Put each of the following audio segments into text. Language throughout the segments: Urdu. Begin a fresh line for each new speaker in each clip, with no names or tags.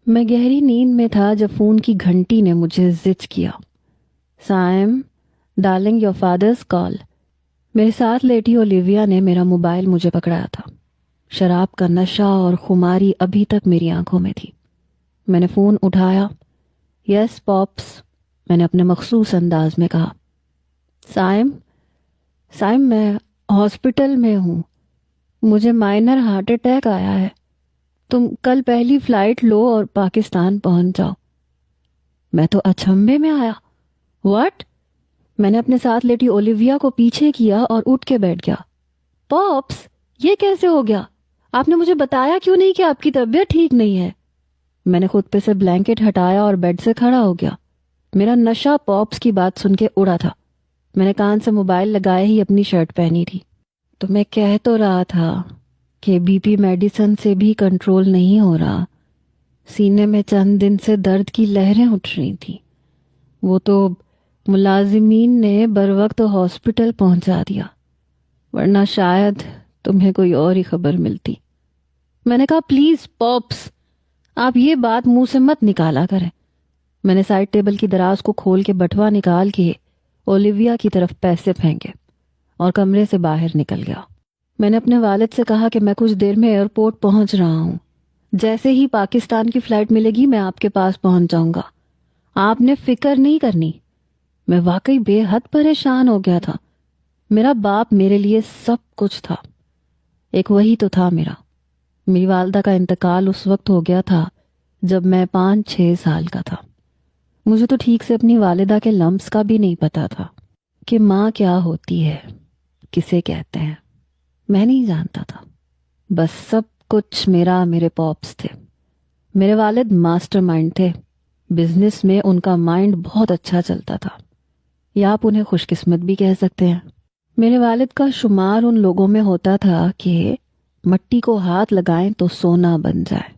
میں گہری نیند میں تھا جب فون کی گھنٹی نے مجھے زچ کیا۔ سائم، ڈارلنگ یور فادرز کال۔ میرے ساتھ لیٹی اولیویا نے میرا موبائل مجھے پکڑایا تھا۔ شراب کا نشہ اور خماری ابھی تک میری آنکھوں میں تھی۔ میں نے فون اٹھایا۔ یس پاپس، میں نے اپنے مخصوص انداز میں کہا۔ سائم میں ہاسپٹل میں ہوں، مجھے مائنر ہارٹ اٹیک آیا ہے، تم کل پہلی فلائٹ لو اور پاکستان پہنچ جاؤ۔ میں تو اچنبھے میں آیا۔ واٹ؟ میں نے اپنے ساتھ لیٹی اولیویا کو پیچھے کیا اور اٹھ کے بیٹھ گیا۔ پاپس، یہ کیسے ہو گیا؟ آپ نے مجھے بتایا کیوں نہیں کہ آپ کی طبیعت ٹھیک نہیں ہے؟ میں نے خود پہ سے بلینکٹ ہٹایا اور بیڈ سے کھڑا ہو گیا۔ میرا نشہ پاپس کی بات سن کے اڑا تھا۔ میں نے کان سے موبائل لگائے ہی اپنی شرٹ پہنی تھی۔ تو میں کہہ تو رہا تھا کہ بی پی میڈیسن سے بھی کنٹرول نہیں ہو رہا۔ سینے میں چند دن سے درد کی لہریں اٹھ رہی تھیں۔ وہ تو ملازمین نے بروقت ہاسپٹل پہنچا دیا، ورنہ شاید تمہیں کوئی اور ہی خبر ملتی۔ میں نے کہا پلیز پاپس، آپ یہ بات منہ سے مت نکالا کریں۔ میں نے سائڈ ٹیبل کی دراز کو کھول کے بٹوا نکال کے اولیویا کی طرف پیسے پھینکے اور کمرے سے باہر نکل گیا۔ میں نے اپنے والد سے کہا کہ میں کچھ دیر میں ایئرپورٹ پہنچ رہا ہوں، جیسے ہی پاکستان کی فلائٹ ملے گی میں آپ کے پاس پہنچ جاؤں گا، آپ نے فکر نہیں کرنی۔ میں واقعی بے حد پریشان ہو گیا تھا۔ میرا باپ میرے لیے سب کچھ تھا۔ ایک وہی تو تھا میرا۔ میری والدہ کا انتقال اس وقت ہو گیا تھا جب میں 5-6 سال کا تھا۔ مجھے تو ٹھیک سے اپنی والدہ کے لمس کا بھی نہیں پتا تھا کہ ماں کیا ہوتی ہے، کسے کہتے ہیں، میں نہیں جانتا تھا۔ بس سب کچھ میرے پاپس تھے۔ میرے والد ماسٹر مائنڈ تھے۔ بزنس میں ان کا مائنڈ بہت اچھا چلتا تھا، یا آپ انہیں خوش قسمت بھی کہہ سکتے ہیں۔ میرے والد کا شمار ان لوگوں میں ہوتا تھا کہ مٹی کو ہاتھ لگائیں تو سونا بن جائے،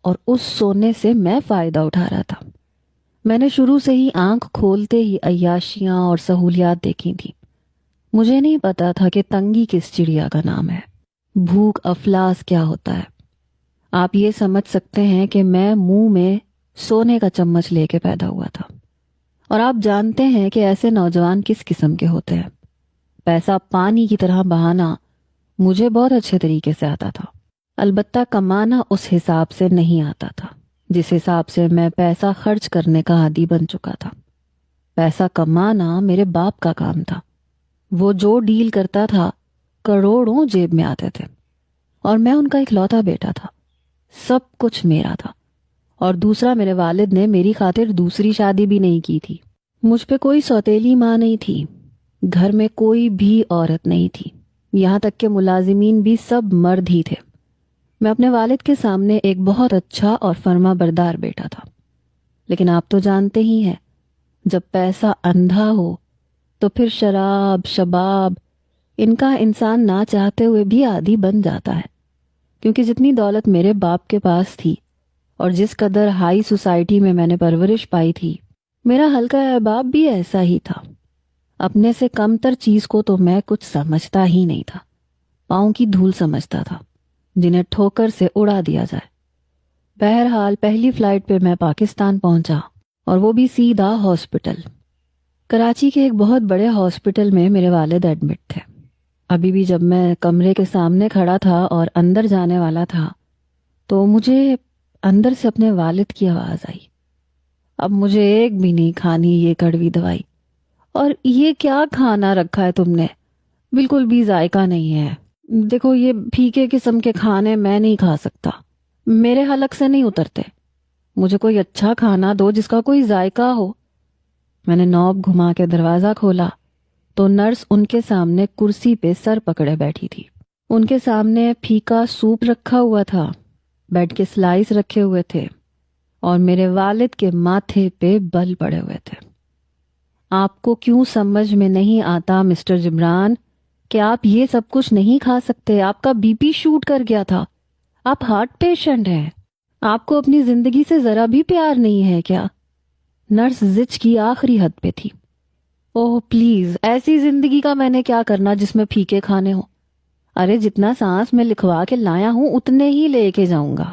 اور اس سونے سے میں فائدہ اٹھا رہا تھا۔ میں نے شروع سے ہی آنکھ کھولتے ہی عیاشیاں اور سہولیات دیکھی تھی۔ مجھے نہیں پتا تھا کہ تنگی کس چڑیا کا نام ہے، بھوک افلاس کیا ہوتا ہے۔ آپ یہ سمجھ سکتے ہیں کہ میں منہ میں سونے کا چمچ لے کے پیدا ہوا تھا، اور آپ جانتے ہیں کہ ایسے نوجوان کس قسم کے ہوتے ہیں۔ پیسہ پانی کی طرح بہانا مجھے بہت اچھے طریقے سے آتا تھا، البتہ کمانا اس حساب سے نہیں آتا تھا جس حساب سے میں پیسہ خرچ کرنے کا عادی بن چکا تھا۔ پیسہ کمانا میرے باپ کا کام تھا۔ وہ جو ڈیل کرتا تھا کروڑوں جیب میں آتے تھے، اور میں ان کا اکلوتا بیٹا تھا۔ سب کچھ میرا تھا، اور دوسرا میرے والد نے میری خاطر دوسری شادی بھی نہیں کی تھی۔ مجھ پہ کوئی سوتیلی ماں نہیں تھی، گھر میں کوئی بھی عورت نہیں تھی، یہاں تک کہ ملازمین بھی سب مرد ہی تھے۔ میں اپنے والد کے سامنے ایک بہت اچھا اور فرما بردار بیٹا تھا، لیکن آپ تو جانتے ہی ہیں، جب پیسہ اندھا ہو تو پھر شراب، شباب، ان کا انسان نہ چاہتے ہوئے بھی عادی بن جاتا ہے۔ کیونکہ جتنی دولت میرے باپ کے پاس تھی اور جس قدر ہائی سوسائٹی میں میں نے پرورش پائی تھی، میرا حلقہ احباب بھی ایسا ہی تھا۔ اپنے سے کم تر چیز کو تو میں کچھ سمجھتا ہی نہیں تھا، پاؤں کی دھول سمجھتا تھا جنہیں ٹھوکر سے اڑا دیا جائے۔ بہرحال پہلی فلائٹ پہ میں پاکستان پہنچا، اور وہ بھی سیدھا ہاسپٹل۔ کراچی کے ایک بہت بڑے ہاسپٹل میں میرے والد ایڈمٹ تھے۔ ابھی بھی جب میں کمرے کے سامنے کھڑا تھا اور اندر جانے والا تھا تو مجھے اندر سے اپنے والد کی آواز آئی، اب مجھے ایک بھی نہیں کھانی یہ کڑوی دوائی، اور یہ کیا کھانا رکھا ہے تم نے، بالکل بھی ذائقہ نہیں ہے۔ دیکھو یہ پھیکے قسم کے کھانے میں نہیں کھا سکتا، میرے حلق سے نہیں اترتے، مجھے کوئی اچھا کھانا دو جس کا کوئی ذائقہ ہو۔ میں نے نوب گھما کے دروازہ کھولا تو نرس ان کے سامنے کرسی پہ سر پکڑے بیٹھی تھی۔ ان کے سامنے پھیکا سوپ رکھا ہوا تھا، بیڈ کے سلائس رکھے ہوئے تھے، اور میرے والد کے ماتھے پہ بل پڑے ہوئے تھے۔ آپ کو کیوں سمجھ میں نہیں آتا مسٹر جبران کہ آپ یہ سب کچھ نہیں کھا سکتے؟ آپ کا بی پی شوٹ کر گیا تھا، آپ ہارٹ پیشنٹ ہیں، آپ کو اپنی زندگی سے ذرا بھی پیار نہیں ہے کیا؟ نرس زچ کی آخری حد پہ تھی۔ اوہ پلیز، ایسی زندگی کا میں نے کیا کرنا جس میں پھیکے کھانے ہوں؟ ارے جتنا سانس میں لکھوا کے لایا ہوں اتنے ہی لے کے جاؤں گا۔